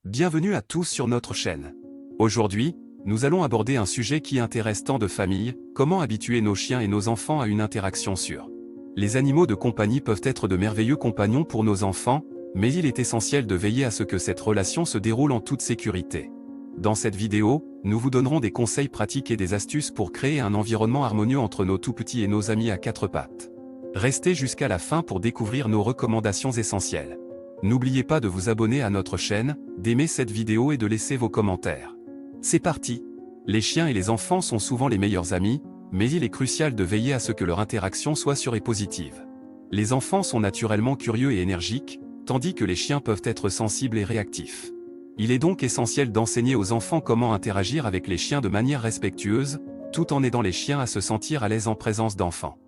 Bienvenue à tous sur notre chaîne. Aujourd'hui, nous allons aborder un sujet qui intéresse tant de familles, comment habituer nos chiens et nos enfants à une interaction sûre. Les animaux de compagnie peuvent être de merveilleux compagnons pour nos enfants, mais il est essentiel de veiller à ce que cette relation se déroule en toute sécurité. Dans cette vidéo, nous vous donnerons des conseils pratiques et des astuces pour créer un environnement harmonieux entre nos tout-petits et nos amis à quatre pattes. Restez jusqu'à la fin pour découvrir nos recommandations essentielles. N'oubliez pas de vous abonner à notre chaîne, d'aimer cette vidéo et de laisser vos commentaires. C'est parti! Les chiens et les enfants sont souvent les meilleurs amis, mais il est crucial de veiller à ce que leur interaction soit sûre et positive. Les enfants sont naturellement curieux et énergiques, tandis que les chiens peuvent être sensibles et réactifs. Il est donc essentiel d'enseigner aux enfants comment interagir avec les chiens de manière respectueuse, tout en aidant les chiens à se sentir à l'aise en présence d'enfants.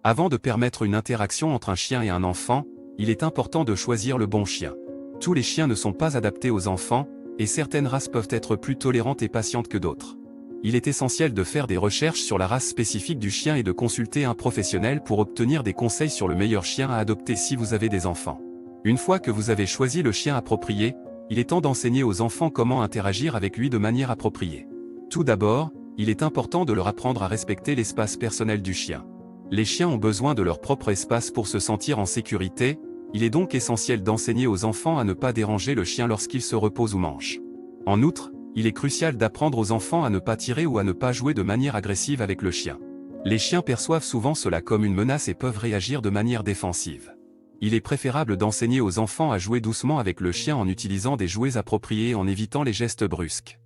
Avant de permettre une interaction entre un chien et un enfant, il est important de choisir le bon chien. Tous les chiens ne sont pas adaptés aux enfants, et certaines races peuvent être plus tolérantes et patientes que d'autres. Il est essentiel de faire des recherches sur la race spécifique du chien et de consulter un professionnel pour obtenir des conseils sur le meilleur chien à adopter si vous avez des enfants. Une fois que vous avez choisi le chien approprié, il est temps d'enseigner aux enfants comment interagir avec lui de manière appropriée. Tout d'abord, il est important de leur apprendre à respecter l'espace personnel du chien. Les chiens ont besoin de leur propre espace pour se sentir en sécurité. Il est donc essentiel d'enseigner aux enfants à ne pas déranger le chien lorsqu'il se repose ou mange. En outre, il est crucial d'apprendre aux enfants à ne pas tirer ou à ne pas jouer de manière agressive avec le chien. Les chiens perçoivent souvent cela comme une menace et peuvent réagir de manière défensive. Il est préférable d'enseigner aux enfants à jouer doucement avec le chien en utilisant des jouets appropriés et en évitant les gestes brusques.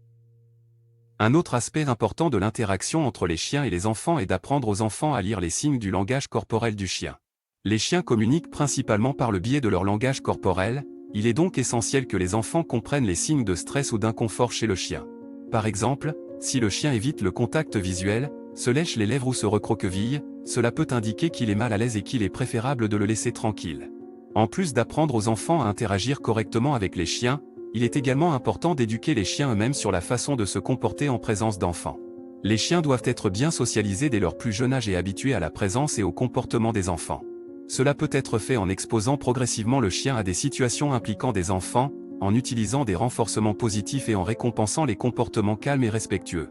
Un autre aspect important de l'interaction entre les chiens et les enfants est d'apprendre aux enfants à lire les signes du langage corporel du chien. Les chiens communiquent principalement par le biais de leur langage corporel, il est donc essentiel que les enfants comprennent les signes de stress ou d'inconfort chez le chien. Par exemple, si le chien évite le contact visuel, se lèche les lèvres ou se recroqueville, cela peut indiquer qu'il est mal à l'aise et qu'il est préférable de le laisser tranquille. En plus d'apprendre aux enfants à interagir correctement avec les chiens, il est également important d'éduquer les chiens eux-mêmes sur la façon de se comporter en présence d'enfants. Les chiens doivent être bien socialisés dès leur plus jeune âge et habitués à la présence et au comportement des enfants. Cela peut être fait en exposant progressivement le chien à des situations impliquant des enfants, en utilisant des renforcements positifs et en récompensant les comportements calmes et respectueux.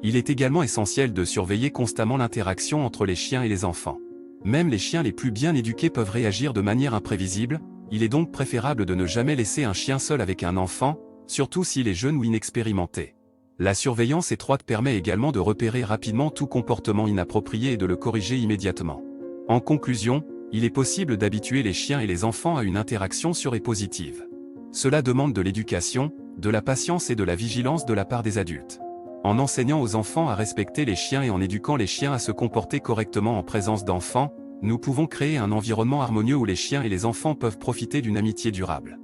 Il est également essentiel de surveiller constamment l'interaction entre les chiens et les enfants. Même les chiens les plus bien éduqués peuvent réagir de manière imprévisible, il est donc préférable de ne jamais laisser un chien seul avec un enfant, surtout s'il est jeune ou inexpérimenté. La surveillance étroite permet également de repérer rapidement tout comportement inapproprié et de le corriger immédiatement. En conclusion, il est possible d'habituer les chiens et les enfants à une interaction sûre et positive. Cela demande de l'éducation, de la patience et de la vigilance de la part des adultes. En enseignant aux enfants à respecter les chiens et en éduquant les chiens à se comporter correctement en présence d'enfants, nous pouvons créer un environnement harmonieux où les chiens et les enfants peuvent profiter d'une amitié durable.